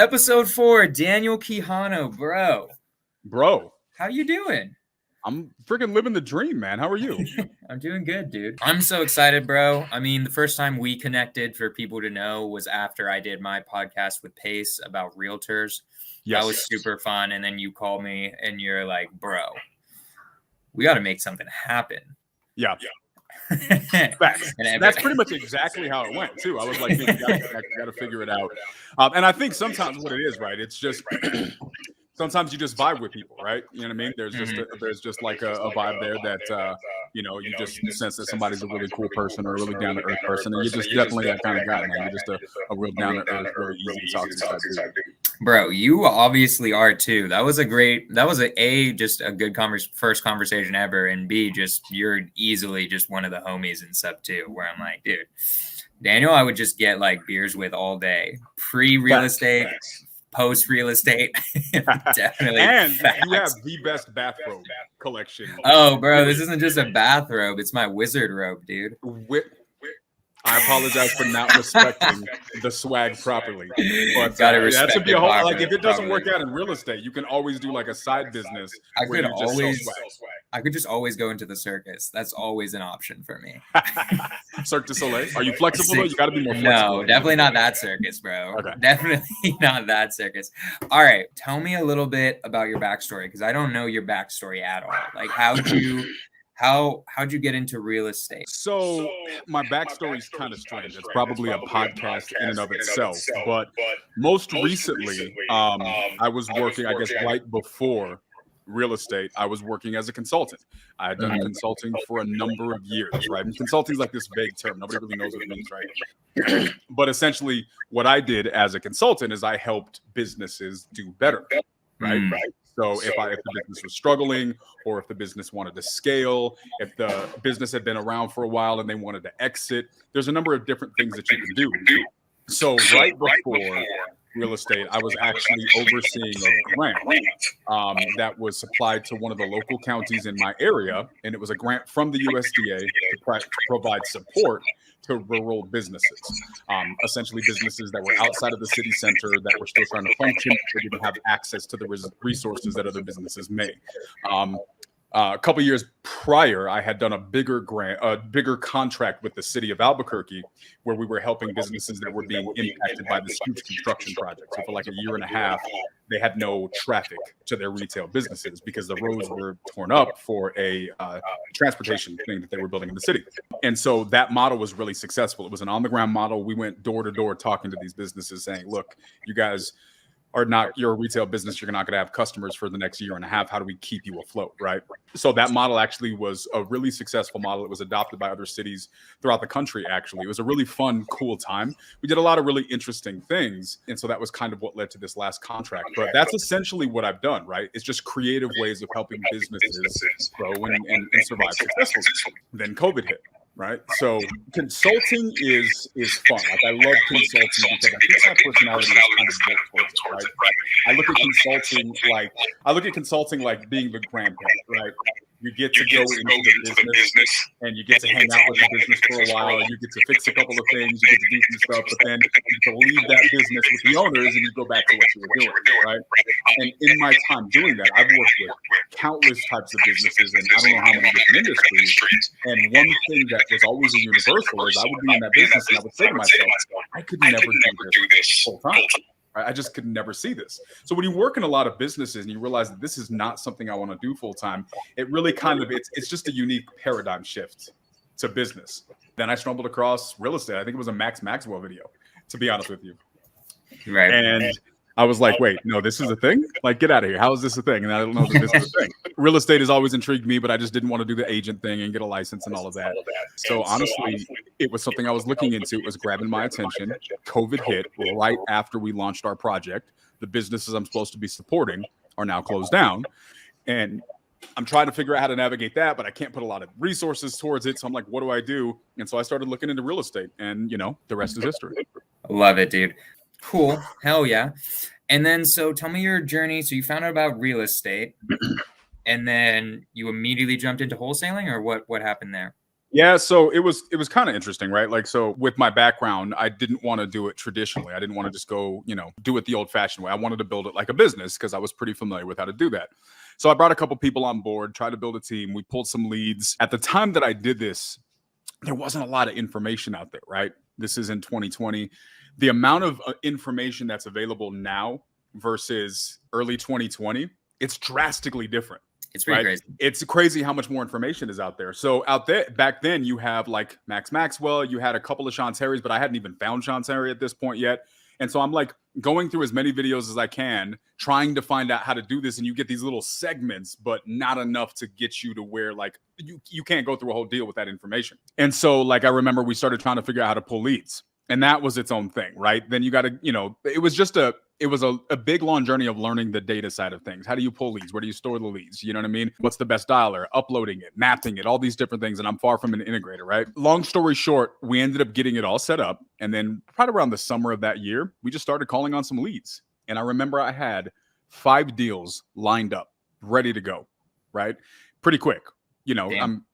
Episode 4, Daniel Quijano, bro. Bro, How you doing? I'm freaking living the dream, man. How are you? I'm doing good, dude. I'm so excited, bro. I mean, the first time we connected, for people to know, was after I did my podcast with Pace about realtors. Yes. That was super fun. And then you called me and you're like, bro, we got to make something happen. Yeah. That's pretty much exactly how it went, too. I was like, dude, you got to figure it out. And I think sometimes what it is, right, it's just sometimes you just vibe with people, right? You know what I mean? There's just like a vibe there that, you just sense that somebody's a really cool person or a really down-to-earth person. And you're just definitely that kind of guy, man. You're just a real down-to-earth, really easy to talk to type dude. Bro, you obviously are too. That was a just a good first conversation ever, and B, just you're easily just one of the homies in Sub 2, where I'm like, dude, Daniel, I would just get like beers with all day, pre-real estate, post-real estate. Definitely. And you have the best bathrobe collection. Oh, bro, this isn't just a bathrobe. It's my wizard robe, dude. I apologize for not respecting the swag properly. But that should be a whole, like, if it doesn't work out in real estate, you can always do like a side business. I could just always go into the circus. That's always an option for me. Cirque du Soleil. Are you flexible though? You got to be more flexible. No, definitely not that circus, bro. Okay. Definitely not that circus. All right, tell me a little bit about your backstory, because I don't know your backstory at all. Like, how'd you get into real estate? So my backstory is kind of strange. It's probably a podcast in and of itself. But most recently, I was working, I guess, right before real estate. I was working as a consultant. I had done consulting for a number of years, right? And consulting is like this vague term. Nobody really knows what it means, right? But essentially, what I did as a consultant is I helped businesses do better, right? So if the business was struggling, or if the business wanted to scale, if the business had been around for a while and they wanted to exit, there's a number of different things that you can do. So right before real estate, I was actually overseeing a grant that was supplied to one of the local counties in my area. And it was a grant from the USDA to provide support to rural businesses, essentially businesses that were outside of the city center that were still trying to function, but didn't have access to the resources that other businesses may. A couple years prior, I had done a bigger contract with the city of Albuquerque, where we were helping businesses that were being impacted by this huge construction project. So for like a year and a half, they had no traffic to their retail businesses because the roads were torn up for a transportation thing that they were building in the city. And so that model was really successful. It was an on-the-ground model. We went door to door talking to these businesses saying, look, you guys are not, you're a retail business, you're not going to have customers for the next year and a half. How do we keep you afloat, right? So that model actually was a really successful model. It was adopted by other cities throughout the country, actually. It was a really fun, cool time. We did a lot of really interesting things. And so that was kind of what led to this last contract. But that's essentially what I've done, right? It's just creative ways of helping businesses grow and survive successfully. Then COVID hit. Right. So consulting is fun. Like, I love consulting because I think my personality is kind of built towards it, right? I look at consulting like being the grandparent, right? You get to go into the business and you get to hang out with the business for a while. You get to fix a couple of things, you get to do some stuff, but then you get to leave that business with the owners and you go back to what you were doing, right? And in my time doing that, I've worked with countless types of businesses and I don't know how many different industries. And one thing that was always a universal is I would be in that business and I would say to myself, I could never do this full time. I just could never see this. So when you work in a lot of businesses and you realize that this is not something I want to do full time, it really kind of, it's just a unique paradigm shift to business. Then I stumbled across real estate. I think it was a Max Maxwell video, to be honest with you. Right. And I was like, wait, no, this is a thing? Like, get out of here. How is this a thing? And I don't know that this is a thing. Real estate has always intrigued me, but I just didn't want to do the agent thing and get a license and all of that. So honestly, it was something I was looking into. It was grabbing my attention. COVID hit right after we launched our project. The businesses I'm supposed to be supporting are now closed down. And I'm trying to figure out how to navigate that, but I can't put a lot of resources towards it. So I'm like, what do I do? And so I started looking into real estate, and the rest is history. Love it, dude. Cool. Hell yeah. And then, so tell me your journey. So you found out about real estate and then you immediately jumped into wholesaling, or what happened there? Yeah, so it was kind of interesting, right? Like, so with my background, I didn't want to do it traditionally. I didn't want to just go, do it the old-fashioned way. I wanted to build it like a business because I was pretty familiar with how to do that. So I brought a couple people on board, tried to build a team. We pulled some leads. At the time that I did this, there wasn't a lot of information out there, right? This is in 2020. The amount of information that's available now versus early 2020, it's drastically different. It's pretty crazy. It's crazy how much more information is out there. So out there back then, you have like Max Maxwell, you had a couple of Sean Terry's, but I hadn't even found Sean Terry at this point yet. And so I'm like going through as many videos as I can, trying to find out how to do this. And you get these little segments, but not enough to get you to where like you can't go through a whole deal with that information. And so like I remember we started trying to figure out how to pull leads. And that was its own thing, right? Then you got to, it was a big long journey of learning the data side of things. How do you pull leads? Where do you store the leads? You know what I mean? What's the best dialer? Uploading it, mapping it, all these different things. And I'm far from an integrator, right? Long story short, we ended up getting it all set up. And then right around the summer of that year, we just started calling on some leads. And I remember I had 5 deals lined up, ready to go, right? Pretty quick. Damn. I'm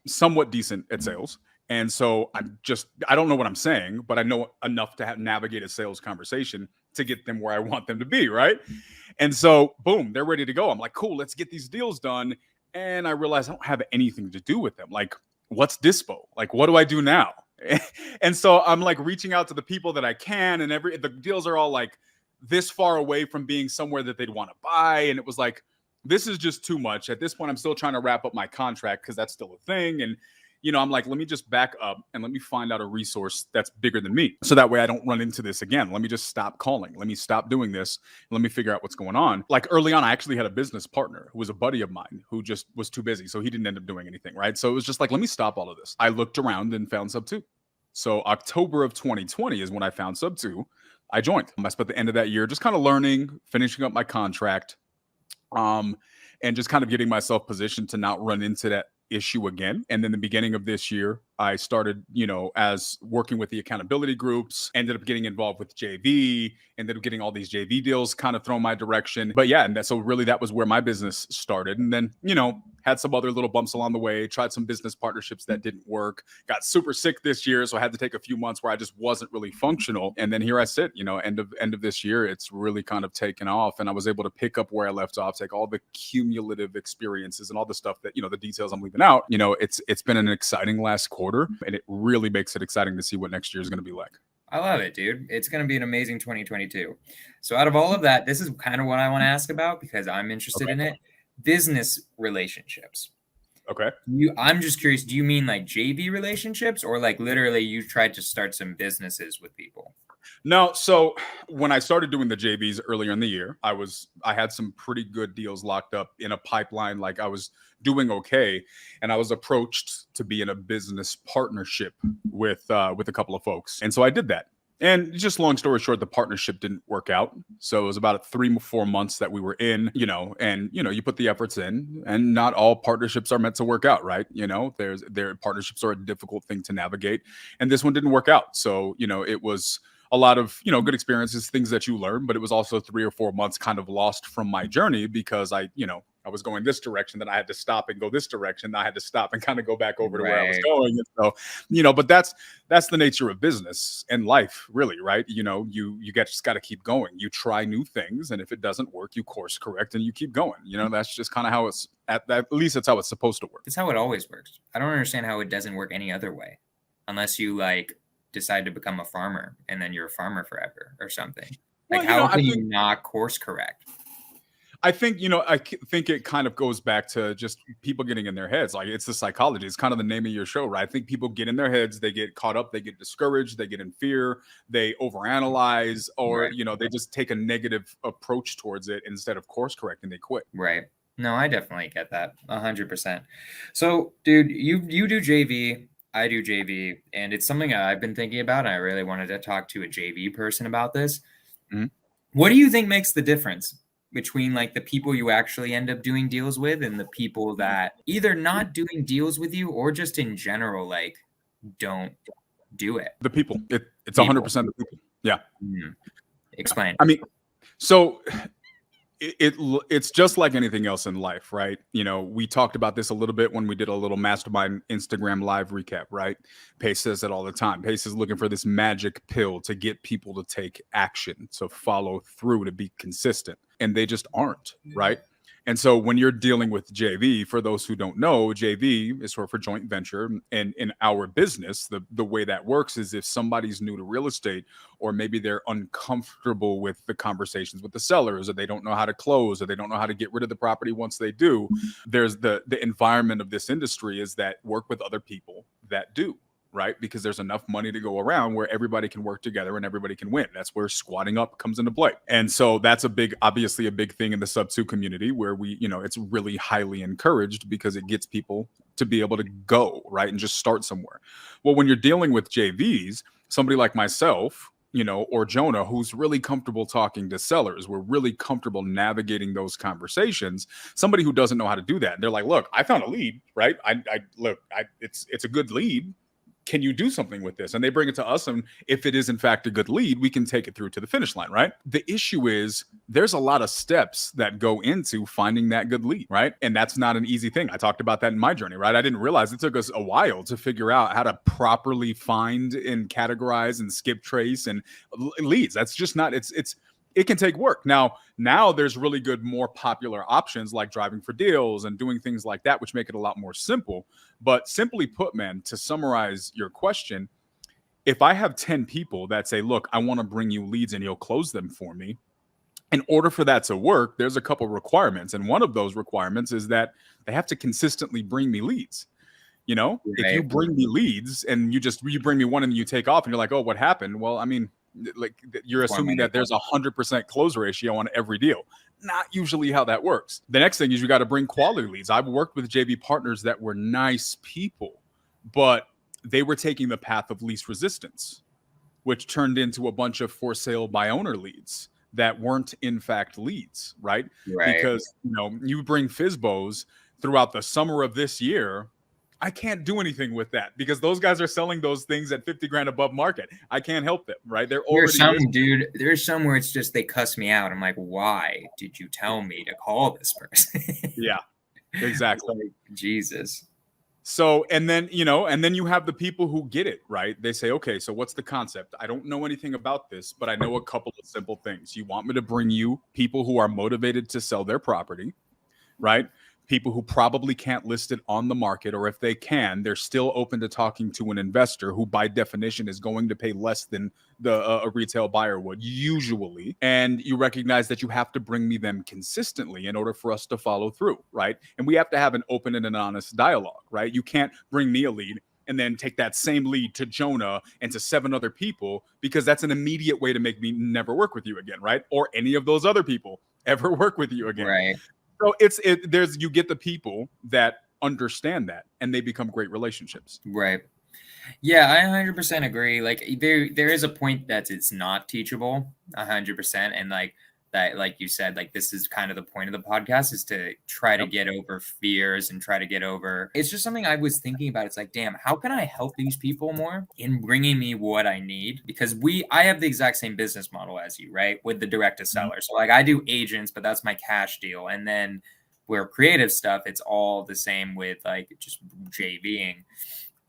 somewhat decent at sales. And so I don't know what I'm saying, but I know enough to navigate a sales conversation to get them where I want them to be, right? And so, boom, they're ready to go. I'm like, cool, let's get these deals done. And I realize I don't have anything to do with them. Like, what's dispo? Like, what do I do now? And so I'm like reaching out to the people that I can, and the deals are all like this far away from being somewhere that they'd want to buy. And it was like, this is just too much. At this point, I'm still trying to wrap up my contract because that's still a thing. And I'm like, let me just back up and let me find out a resource that's bigger than me. So that way I don't run into this again. Let me just stop calling. Let me stop doing this. And let me figure out what's going on. Like early on, I actually had a business partner who was a buddy of mine who just was too busy. So he didn't end up doing anything, right? So it was just like, let me stop all of this. I looked around and found Subto. So October of 2020 is when I found Subto. I joined. I spent the end of that year just kind of learning, finishing up my contract, and just kind of getting myself positioned to not run into that issue again. And then the beginning of this year, I started, as working with the accountability groups, ended up getting involved with JV, ended up getting all these JV deals kind of thrown my direction. But yeah, and so really that was where my business started. And then, had some other little bumps along the way, tried some business partnerships that didn't work, got super sick this year. So I had to take a few months where I just wasn't really functional. And then here I sit, end of this year, it's really kind of taken off. And I was able to pick up where I left off, take all the cumulative experiences and all the stuff that, the details I'm leaving out. It's been an exciting last quarter, and it really makes it exciting to see what next year is going to be like. I love it, dude. It's going to be an amazing 2022. So out of all of that, this is kind of what I want to ask about because I'm interested in it. Business relationships. Okay. I'm just curious, do you mean like JV relationships or like literally you tried to start some businesses with people? No. So when I started doing the JVs earlier in the year, I had some pretty good deals locked up in a pipeline. Like I was doing okay. And I was approached to be in a business partnership with a couple of folks. And so I did that. And just long story short, the partnership didn't work out. So it was about 3-4 months that we were in, and you put the efforts in, and not all partnerships are meant to work out, right? Their partnerships are a difficult thing to navigate, and this one didn't work out. So, it was a lot of, good experiences, things that you learn, but it was also 3 or 4 months kind of lost from my journey because I was going this direction, then I had to stop and go this direction. I had to stop and kind of go back over to where I was going. And so, but that's the nature of business and life, really, right? You just got to keep going. You try new things, and if it doesn't work, you course correct and you keep going. That's just kind of how it's at least that's how it's supposed to work. It's how it always works. I don't understand how it doesn't work any other way, unless you decide to become a farmer and then you're a farmer forever or something. Like how can you not course correct? I think, I think it kind of goes back to just people getting in their heads. Like it's the psychology. It's kind of the name of your show, right? I think people get in their heads, they get caught up, they get discouraged, they get in fear, they overanalyze, or, they just take a negative approach towards it instead of course correcting, they quit. Right. No, I definitely get that 100%. So dude, you do JV, I do JV, and it's something I've been thinking about. And I really wanted to talk to a JV person about this. Mm-hmm. What do you think makes the difference between the people you actually end up doing deals with and the people that either not doing deals with you or just in general, don't do it? The people. It's 100% the people. Yeah. Mm-hmm. Explain. I mean, so It's just like anything else in life, right? You know, we talked about this a little bit when we did a little mastermind Instagram live recap, right? Pace says it all the time. Pace is looking for this magic pill to get people to take action, to follow through, to be consistent, and they just aren't, right? And so when you're dealing with JV, for those who don't know, JV is for joint venture. And in our business, the way that works is if somebody's new to real estate, or maybe they're uncomfortable with the conversations with the sellers, or they don't know how to close, or they don't know how to get rid of the property once they do, there's the environment of this industry is that work with other people that do. Right? Because there's enough money to go around where everybody can work together and everybody can win. That's where squatting up comes into play. And so that's obviously a big thing in the Subto community, where we, it's really highly encouraged because it gets people to be able to go, right? And just start somewhere. Well, when you're dealing with JVs, somebody like myself, or Jonah, who's really comfortable talking to sellers, we're really comfortable navigating those conversations. Somebody who doesn't know how to do that, they're like, look, I found a lead, right? It's a good lead. Can you do something with this? And they bring it to us. And if it is in fact a good lead, we can take it through to the finish line, right? The issue is there's a lot of steps that go into finding that good lead, right? And that's not an easy thing. I talked about that in my journey, right? I didn't realize it took us a while to figure out how to properly find and categorize and skip trace and leads. That's just not, it can take work. Now there's really good, more popular options like driving for deals and doing things like that, which make it a lot more simple. But simply put, man, to summarize your question, if I have 10 people that say, look, I want to bring you leads and you'll close them for me, in order for that to work, there's a couple requirements. And one of those requirements is that they have to consistently bring me leads. Right. If you bring me leads and you bring me one and you take off and you're like, oh, what happened? Well, I mean, like you're assuming that there's 100% close ratio on every deal. Not usually how that works. The next thing is you got to bring quality leads. I've worked with JV partners that were nice people, but they were taking the path of least resistance, which turned into a bunch of for sale by owner leads that weren't in fact leads, right? Because you bring FSBOs throughout the summer of this year. I can't do anything with that because those guys are selling those things at 50 grand above market. I can't help them, right? There's some where it's just they cuss me out. I'm like, why did you tell me to call this person? Yeah, exactly. Like, Jesus. So, and then you have the people who get it, right? They say, okay, so what's the concept? I don't know anything about this, but I know a couple of simple things. You want me to bring you people who are motivated to sell their property, right? People who probably can't list it on the market, or if they can, they're still open to talking to an investor who by definition is going to pay less than a retail buyer would usually. And you recognize that you have to bring me them consistently in order for us to follow through, right? And we have to have an open and an honest dialogue, right? You can't bring me a lead and then take that same lead to Jonah and to 7 other people, because that's an immediate way to make me never work with you again, right? Or any of those other people ever work with you again. Right. So you get the people that understand that and they become great relationships. Right. Yeah, I 100% agree. Like there is a point that it's not teachable 100%. And like that, like you said, like this is kind of the point of the podcast, is to try to get over fears and try to get over. It's just something I was thinking about. It's like, damn, how can I help these people more in bringing me what I need? Because I have the exact same business model as you, right? With the direct to seller. So like I do agents, but that's my cash deal. And then where creative stuff, it's all the same with like just JVing.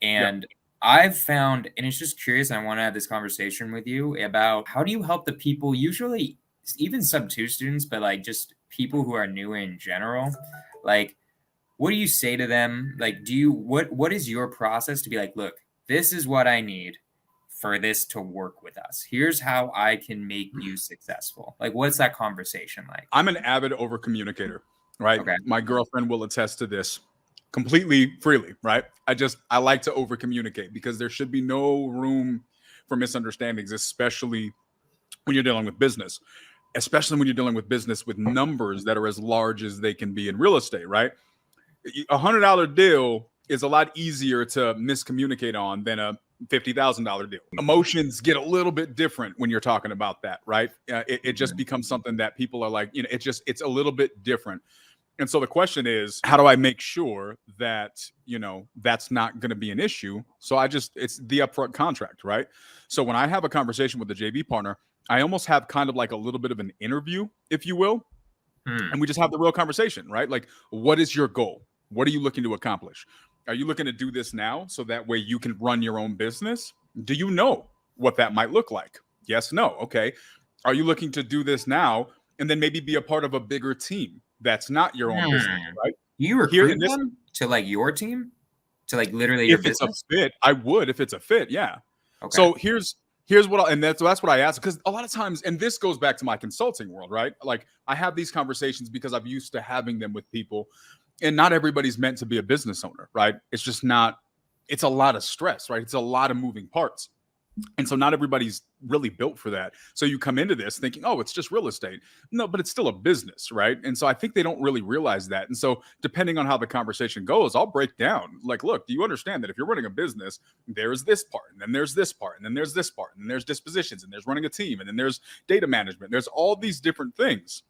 And I've found, and it's just curious, I want to have this conversation with you about how do you help the people, usually even Sub-2 students, but like just people who are new in general, like what do you say to them? Like, what is your process to be like, look, this is what I need for this to work with us. Here's how I can make you successful. Like, what's that conversation like? I'm an avid over communicator, right? Okay. My girlfriend will attest to this completely freely, right? I like to over communicate because there should be no room for misunderstandings, especially when you're dealing with business. Especially when you're dealing with business with numbers that are as large as they can be in real estate, right? $100 deal is a lot easier to miscommunicate on than a $50,000 deal. Emotions get a little bit different when you're talking about that, right? It just becomes something that people are like, it's a little bit different. And so the question is, how do I make sure that, that's not going to be an issue? So it's the upfront contract, right? So when I have a conversation with a JV partner, I almost have kind of like a little bit of an interview, if you will, And we just have the real conversation, right? Like, what is your goal? What are you looking to accomplish? Are you looking to do this now so that way you can run your own business? Do you know what that might look like? Yes, no. Okay. Are you looking to do this now and then maybe be a part of a bigger team that's not your own business, right? You Here in recruit this, them to like your team, to like literally your if it's a business? fit, I would. If it's a fit, yeah. Okay. So here's what and that's what I ask, because a lot of times, and this goes back to my consulting world, right? Like, I have these conversations because I'm used to having them with people, and not everybody's meant to be a business owner, right? It's just not. It's a lot of stress, right? It's a lot of moving parts. And so not everybody's really built for that. So you come into this thinking, oh, it's just real estate. No, but it's still a business, right? And so I think they don't really realize that. And so depending on how the conversation goes, I'll break down like, look, do you understand that if you're running a business, there's this part, and then there's this part, and then there's this part, and then there's dispositions, and there's running a team, and then there's data management. There's all these different things.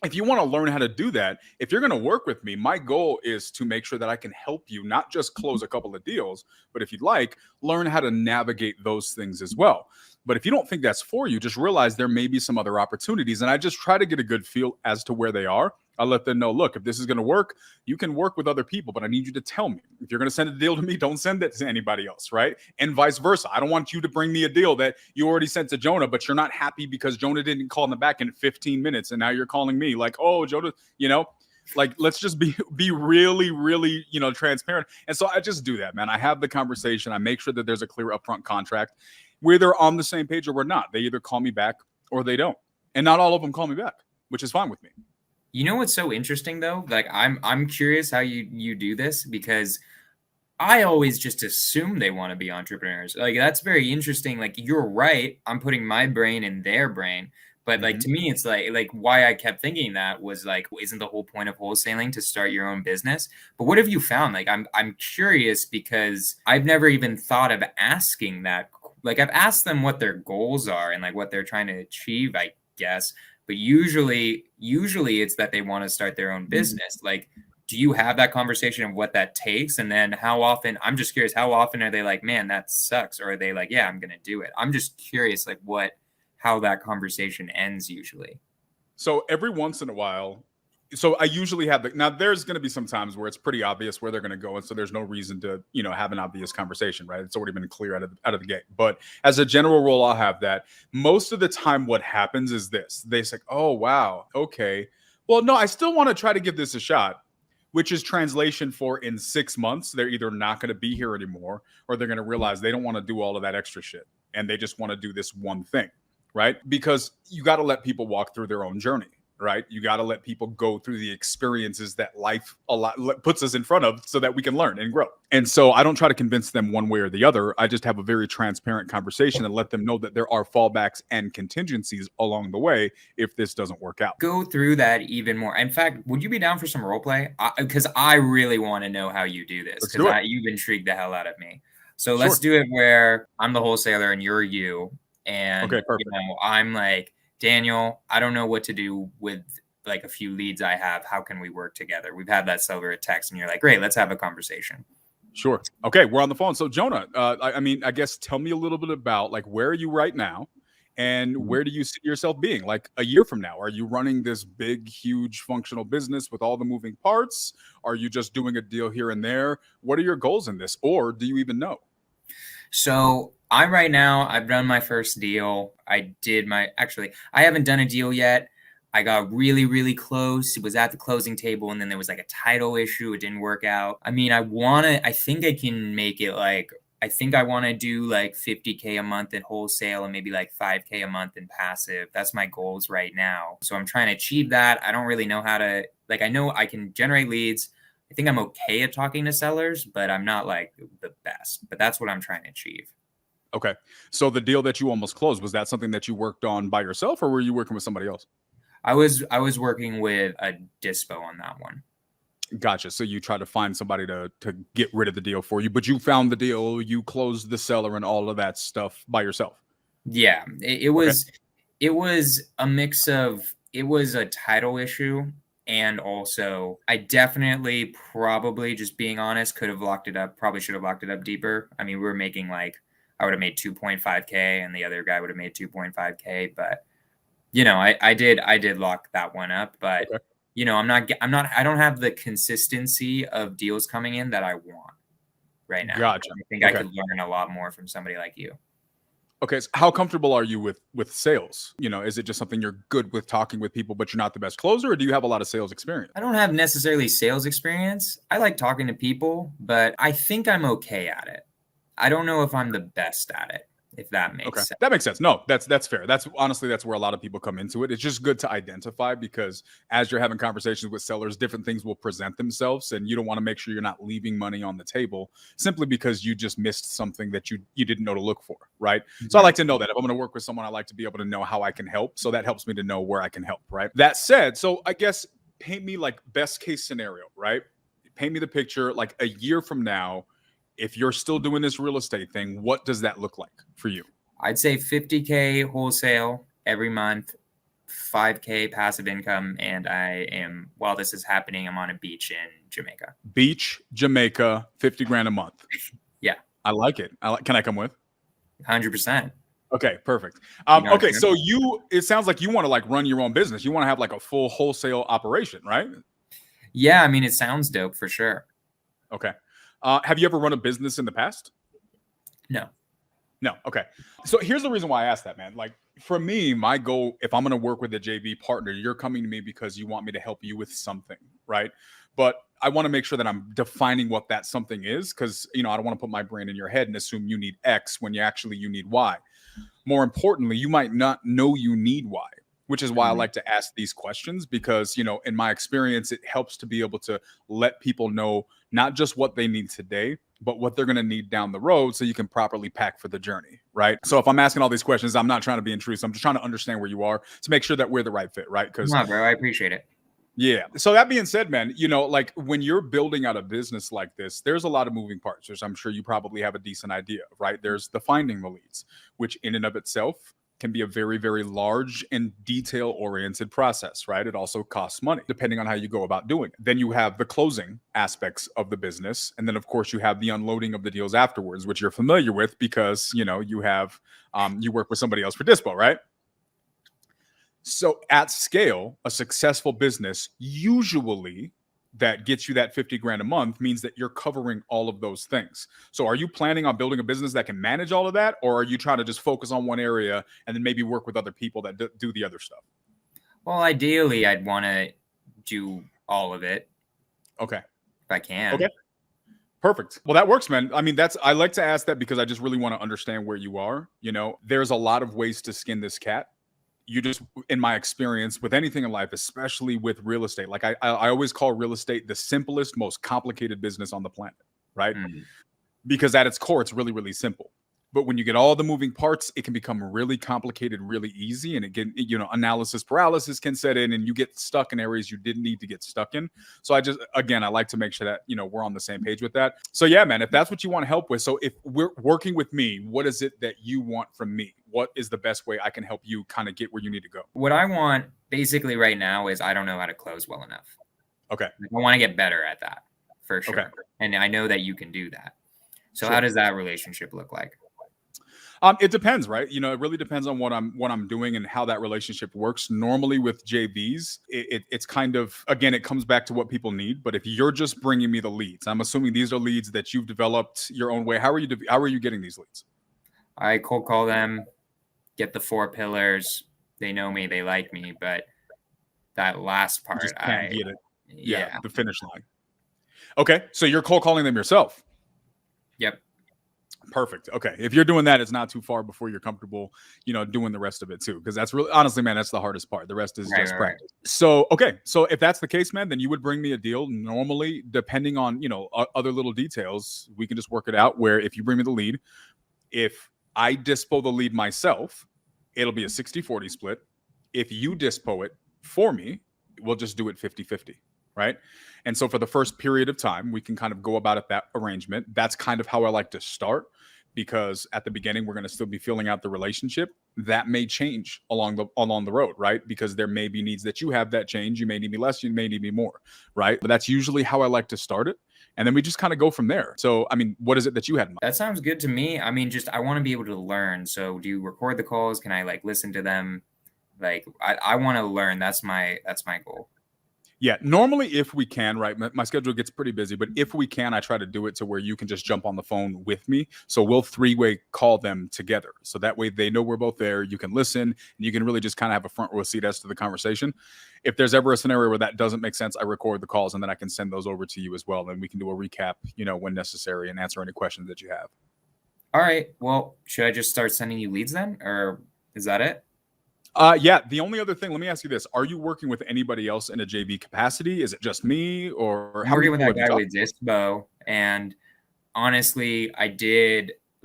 If you want to learn how to do that, if you're going to work with me, my goal is to make sure that I can help you not just close a couple of deals, but if you'd like, learn how to navigate those things as well. But if you don't think that's for you, just realize there may be some other opportunities. And I just try to get a good feel as to where they are. I let them know, look, if this is going to work, you can work with other people, but I need you to tell me. If you're going to send a deal to me, don't send it to anybody else, right? And vice versa. I don't want you to bring me a deal that you already sent to Jonah, but you're not happy because Jonah didn't call in the back in 15 minutes. And now you're calling me like, oh, Jonah, like, let's just be really, really, transparent. And so I just do that, man. I have the conversation. I make sure that there's a clear upfront contract. We're either on the same page or we're not. They either call me back or they don't. And not all of them call me back, which is fine with me. You know what's so interesting though? Like I'm curious how you do this, because I always just assume they want to be entrepreneurs. Like, that's very interesting. Like, you're right. I'm putting my brain in their brain. But like, to me, it's like why I kept thinking that was like, isn't the whole point of wholesaling to start your own business? But what have you found? Like, I'm curious, because I've never even thought of asking that. Like, I've asked them what their goals are and like what they're trying to achieve, I guess. But usually it's that they want to start their own business. Like, do you have that conversation of what that takes? And then how often, I'm just curious, how often are they like, man, that sucks? Or are they like, yeah, I'm going to do it? I'm just curious, like how that conversation ends usually. So every once in a while, so I usually have now there's going to be some times where it's pretty obvious where they're going to go. And so there's no reason to, have an obvious conversation, right? It's already been clear out of the gate. But as a general rule, I'll have that. Most of the time, what happens is this: they say, oh, wow, okay. Well, no, I still want to try to give this a shot, which is translation for in 6 months, they're either not going to be here anymore, or they're going to realize they don't want to do all of that extra shit. And they just want to do this one thing, right? Because you got to let people walk through their own journey, right? You got to let people go through the experiences that life puts us in front of so that we can learn and grow. And so I don't try to convince them one way or the other. I just have a very transparent conversation and let them know that there are fallbacks and contingencies along the way if this doesn't work out. Go through that even more. In fact, would you be down for some role play? Because I really want to know how you do this, because you've intrigued the hell out of me. So let's do it where I'm the wholesaler and you're you. And okay, perfect. I'm like, Daniel, I don't know what to do with like a few leads I have. How can we work together? We've had that silver text, and you're like, great, let's have a conversation. Sure. Okay, we're on the phone. So Jonah, I guess tell me a little bit about like, where are you right now, and where do you see yourself being like a year from now? Are you running this big, huge functional business with all the moving parts? Are you just doing a deal here and there? What are your goals in this, or do you even know? So right now, I've done my first deal. I haven't done a deal yet. I got really, really close. It was at the closing table, and then there was like a title issue. It didn't work out. I mean, I think I can make it like, I think I want to do like 50K a month in wholesale and maybe like 5K a month in passive. That's my goals right now. So I'm trying to achieve that. I don't really know how to, like, I know I can generate leads. I think I'm okay at talking to sellers, but I'm not like the best. But that's what I'm trying to achieve. Okay. So the deal that you almost closed, was that something that you worked on by yourself, or were you working with somebody else? I was working with a dispo on that one. Gotcha. So you tried to find somebody to get rid of the deal for you, but you found the deal, you closed the seller and all of that stuff by yourself. Yeah, it was a mix of, it was a title issue, and also I definitely, probably, just being honest, could have locked it up. Probably should have locked it up deeper. I mean, we were making like, I would have made 2.5K and the other guy would have made 2.5K, but I did lock that one up, but Okay. I don't have the consistency of deals coming in that I want right now. Gotcha. I think I Okay. could learn a lot more from somebody like you. Okay. So how comfortable are you with sales? Is it just something you're good with talking with people, but you're not the best closer, or do you have a lot of sales experience? I don't have necessarily sales experience. I like talking to people, but I think I'm okay at it. I don't know if I'm the best at it, if that Okay, makes sense. that makes sense. No, that's fair. That's honestly that's where a lot of people come into it. It's just good to identify because as you're having conversations with sellers, different things will present themselves, and you don't want to make sure you're not leaving money on the table simply because you just missed something that you didn't know to look for, right? So I Mhm. like to know that if I'm going to work with someone, I like to be able to know how I can help. So that helps me to know where I can help, right? That said, so I guess paint me like best case scenario, right? Paint me the picture like a year from now. If you're still doing this real estate thing, what does that look like for you? I'd say 50K wholesale every month, 5K passive income, and while this is happening, I'm on a beach in Jamaica. Beach, Jamaica, 50 grand a month. Yeah, I like it. Can I come with? 100%. Okay, perfect. You know, Okay, so it sounds like you want to like run your own business. You want to have like a full wholesale operation, right? yeah, I mean, it sounds dope for sure. Okay. Have you ever run a business in the past? No. No. Okay. So here's the reason why I asked that, man. Like for me, my goal, if I'm going to work with a JV partner, you're coming to me because you want me to help you with something, right? But I want to make sure that I'm defining what that something is because, I don't want to put my brain in your head and assume you need X when you need Y. More importantly, you might not know you need Y, which is why I Mhm. like to ask these questions because, in my experience, it helps to be able to let people know not just what they need today, but what they're going to need down the road so you can properly pack for the journey, right? So if I'm asking all these questions, I'm not trying to be intrusive. I'm just trying to understand where you are to make sure that we're the right fit, right? Because No, bro, I appreciate it. yeah. So that being said, man, like when you're building out a business like this, there's a lot of moving parts, which I'm sure you probably have a decent idea of, right? There's the finding the leads, which in and of itself can be a very, very large and detail oriented process, right? It also costs money depending on how you go about doing it. Then you have the closing aspects of the business. And then, of course, you have the unloading of the deals afterwards, which you're familiar with because, you work with somebody else for dispo, right? So at scale, a successful business usually that gets you that 50 grand a month means that you're covering all of those things. So are you planning on building a business that can manage all of that? Or are you trying to just focus on one area and then maybe work with other people that do the other stuff? Well, ideally, I'd want to do all of it Okay. if I can. Okay. Perfect. Well, that works, man. I mean, I like to ask that because I just really want to understand where you are. There's a lot of ways to skin this cat. You just, in my experience with anything in life, especially with real estate, like I always call real estate the simplest, most complicated business on the planet, right? Mm. Because at its core, it's really, really simple. But when you get all the moving parts, it can become really complicated, really easy. And again, analysis paralysis can set in and you get stuck in areas you didn't need to get stuck in. So I like to make sure that, we're on the same page with that. So yeah, man, if that's what you want help with. So if we're working with me, what is it that you want from me? What is the best way I can help you kind of get where you need to go? What I want basically right now is I don't know how to close well enough. Okay. I want to get better at that for sure. Okay. And I know that you can do that. So Sure. how does that relationship look like? It depends, right? It really depends on what I'm doing and how that relationship works. Normally with JVs, it's kind of, again, it comes back to what people need. But if you're just bringing me the leads, I'm assuming these are leads that you've developed your own way. How are you getting these leads? I cold call them, get the 4 pillars. They know me, they like me, but that last part, You just can't get it. yeah. The finish line. Okay, so you're cold calling them yourself. Yep. Perfect. Okay. If you're doing that, it's not too far before you're comfortable, doing the rest of it too. Because that's really, honestly, man, that's the hardest part. The rest is just practice. Right. So, okay. So if that's the case, man, then you would bring me a deal. Normally, depending on, other little details, we can just work it out where if you bring me the lead, if I dispo the lead myself, it'll be a 60-40 split. If you dispo it for me, we'll just do it 50-50. Right. And so for the first period of time, we can kind of go about it that arrangement. That's kind of how I like to start because at the beginning, we're going to still be filling out the relationship. That may change along the road, right? Because there may be needs that you have that change. You may need me less, you may need me more, right? But that's usually how I like to start it. And then we just kind of go from there. So, I mean, what is it that you had in mind? That sounds good to me. I mean, I want to be able to learn. So do you record the calls? Can I listen to them Like I want to learn. That's my goal. Yeah, normally if we can, right, my schedule gets pretty busy, but if we can, I try to do it to where you can just jump on the phone with me. So we'll three-way call them together. So that way they know we're both there. You can listen and you can really just kind of have a front row seat as to the conversation. If there's ever a scenario where that doesn't make sense, I record the calls and then I can send those over to you as well. And we can do a recap, when necessary and answer any questions that you have. All right. Well, should I just start sending you leads then? Or is that it? Yeah. The only other thing, let me ask you this: are you working with anybody else in a JV capacity? Is it just me, or I'm working with that guy with Dispo, and honestly, I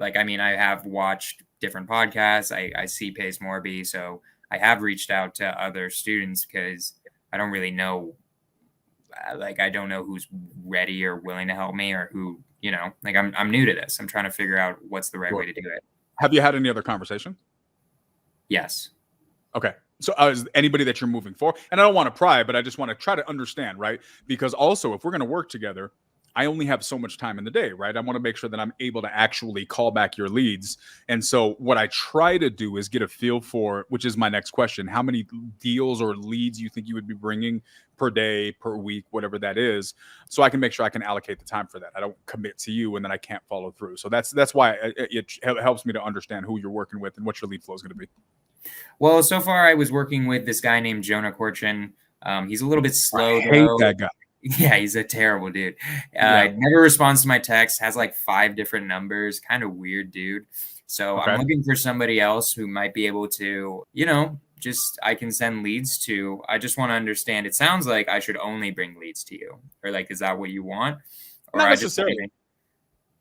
have watched different podcasts. I see Pace Morby, so I have reached out to other students because I don't really know. Like, I don't know who's ready or willing to help me, or who, I'm new to this. I'm trying to figure out what's the right way to do it. Have you had any other conversation? Yes. Okay. So is anybody that you're moving for? And I don't want to pry, but I just want to try to understand, right? Because also, if we're going to work together, I only have so much time in the day, right? I want to make sure that I'm able to actually call back your leads. And so what I try to do is get a feel for, which is my next question, how many deals or leads you think you would be bringing per day, per week, whatever that is, so I can make sure I can allocate the time for that. I don't commit to you and then I can't follow through. So that's why it helps me to understand who you're working with and what your lead flow is going to be. Well, so far I was working with this guy named Jonah Korchin. He's a little bit slow. I hate that guy. Yeah, he's a terrible dude. Never responds to my text, has like 5 different numbers, kind of weird dude. So I'm looking for somebody else who might be able to, just I can send leads to. I just want to understand. It sounds like I should only bring leads to you. Or like, is that what you want? Or not necessarily.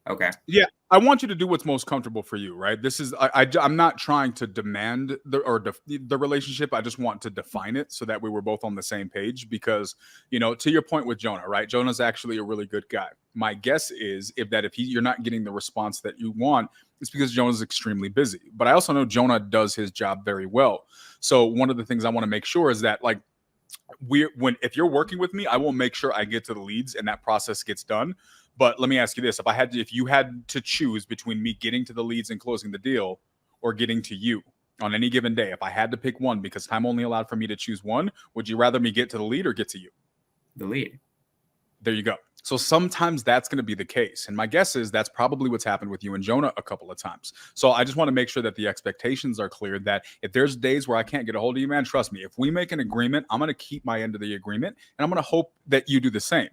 Okay. Yeah, I want you to do what's most comfortable for you, right? This is I'm not trying to demand the relationship. I just want to define it so that we were both on the same page. Because to your point with Jonah, right? Jonah's actually a really good guy. My guess is if you're not getting the response that you want, it's because Jonah's extremely busy. But I also know Jonah does his job very well. So one of the things I want to make sure is that if you're working with me, I will make sure I get to the leads and that process gets done. But let me ask you this: if you had to choose between me getting to the leads and closing the deal, or getting to you on any given day, if I had to pick one because time only allowed for me to choose one, would you rather me get to the lead or get to you? The lead. There you go. So sometimes that's going to be the case. And my guess is that's probably what's happened with you and Jonah a couple of times. So I just want to make sure that the expectations are clear, that if there's days where I can't get a hold of you, man, trust me, if we make an agreement, I'm going to keep my end of the agreement and I'm going to hope that you do the same.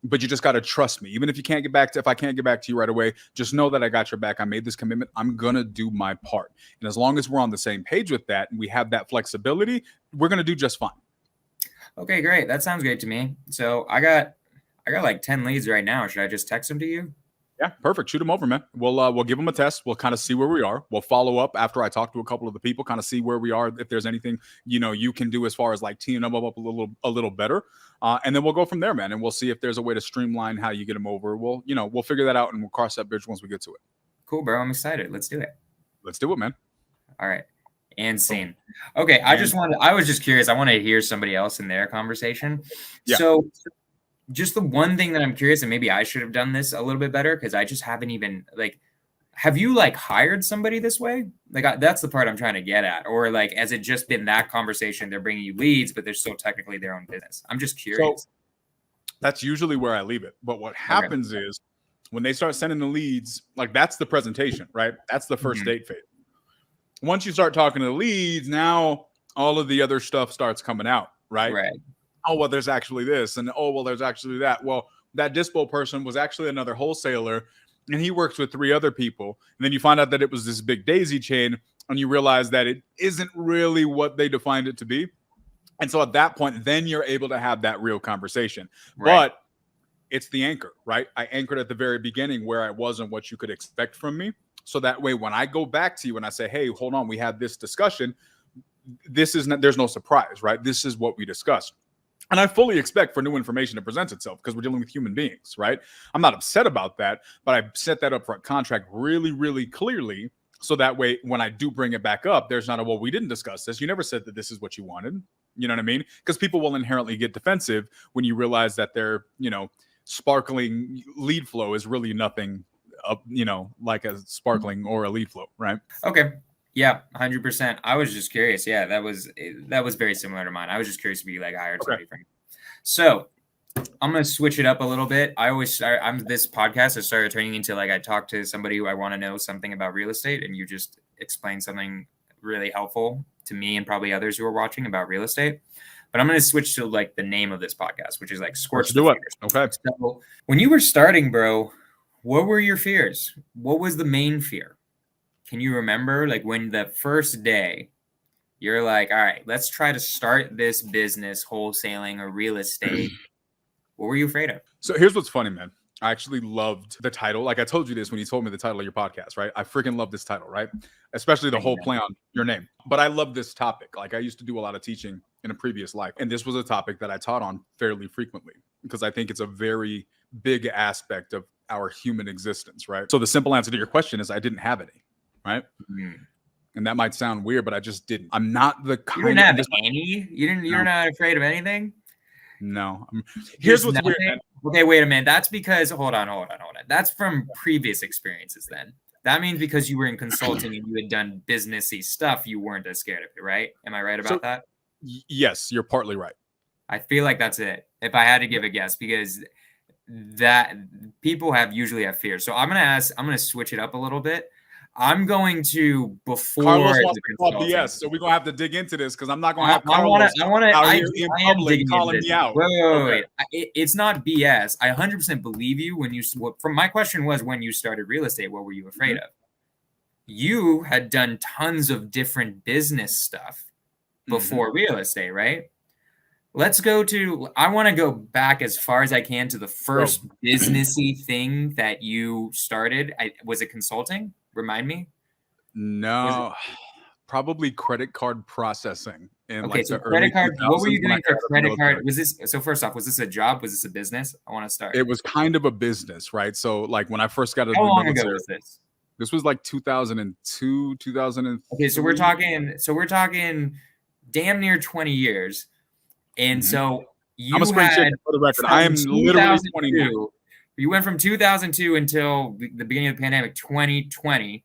But you just got to trust me. Even if I can't get back to you right away, just know that I got your back. I made this commitment. I'm going to do my part. And as long as we're on the same page with that and we have that flexibility, we're going to do just fine. Okay, great. That sounds great to me. So I got like 10 leads right now. Should I just text them to you? Yeah, perfect. Shoot them over, man. We'll give them a test. We'll kind of see where we are. We'll follow up after I talk to a couple of the people, kind of see where we are. If there's anything you can do as far as like teeing them up a little better, and then we'll go from there, man. And we'll see if there's a way to streamline how you get them over. We'll figure that out and we'll cross that bridge once we get to it. Cool, bro. I'm excited. Let's do it. Let's do it, man. All right. And scene. Okay, I was just curious. I want to hear somebody else in their conversation. Yeah. So just the one thing that I'm curious, and maybe I should have done this a little bit better because I just haven't even have you hired somebody this way? That's the part I'm trying to get at. Or has it just been that conversation? They're bringing you leads, but they're still technically their own business. I'm just curious. So that's usually where I leave it. But what happens is when they start sending the leads, that's the presentation, right? That's the first date phase. Once you start talking to the leads, now all of the other stuff starts coming out, right? Right. Oh, well, there's actually this. And oh, well, there's actually that. Well, that dispo person was actually another wholesaler and he works with 3 other people. And then you find out that it was this big daisy chain and you realize that it isn't really what they defined it to be. And so at that point, then you're able to have that real conversation. Right. But it's the anchor, right? I anchored at the very beginning where I wasn't what you could expect from me. So that way, when I go back to you and I say, hey, hold on, we had this discussion, there's no surprise, right? This is what we discussed. And I fully expect for new information to present itself because we're dealing with human beings, right? I'm not upset about that, but I set that upfront contract really, really clearly. So that way, when I do bring it back up, there's not a, well, we didn't discuss this. You never said that this is what you wanted. You know what I mean? Because people will inherently get defensive when you realize that their, sparkling lead flow is really nothing, like a sparkling or a lead flow, right? Okay. Yeah, 100%. I was just curious. Yeah, that was very similar to mine. I was just curious to be like hired somebody from. So I'm gonna switch it up a little bit. I always start. This podcast has started turning into like I talk to somebody who I want to know something about real estate, and you just explain something really helpful to me and probably others who are watching about real estate. But I'm gonna switch to like the name of this podcast, which is like SKORCH the Fears. Okay. So when you were starting, bro, what were your fears? What was the main fear? Can you remember like when the first day you're like, all right, let's try to start this business, wholesaling or real estate? What were you afraid of? So here's what's funny, man. I actually loved the title. Like I told you this when you told me the title of your podcast, right? I freaking love this title, right? Especially the whole play on your name. But I love this topic. Like I used to do a lot of teaching in a previous life. And this was a topic that I taught on fairly frequently because I think it's a very big aspect of our human existence, right? So the simple answer to your question is I didn't have any, right? And that might sound weird, but I just didn't. I'm not the kind. You didn't have any? You're not afraid of anything? No. Here's what's weird, man. Okay, wait a minute. That's because hold on. That's from previous experiences then. That means because you were in consulting and you had done businessy stuff, you weren't as scared of it, right? Am I right about that? Yes, you're partly right. I feel like that's it. If I had to give a guess, because that people usually have fear. So I'm gonna switch it up a little bit. I'm going to before Carlos wants to call BS, so we're gonna have to dig into this because I'm not gonna have Carlos out here in public calling me out. Wait. It's not BS. I 100% believe you when you. From my question was when you started real estate, what were you afraid of? You had done tons of different business stuff before real estate, right? Let's go to. I want to go back as far as I can to the first businessy thing that you started. Was it consulting? Remind me. No, probably credit card processing. Okay, so credit card. What were you doing for credit card? Was this so? First off, was this a job? Was this a business? I want to start. It was kind of a business, right? So, like when I first got into how the long military, ago was this? This was like 2002, 2003. Okay, so we're talking damn near 20 years, and so you I'm a spring chicken for the record. I am literally 22. You went from 2002 until the beginning of the pandemic, 2020.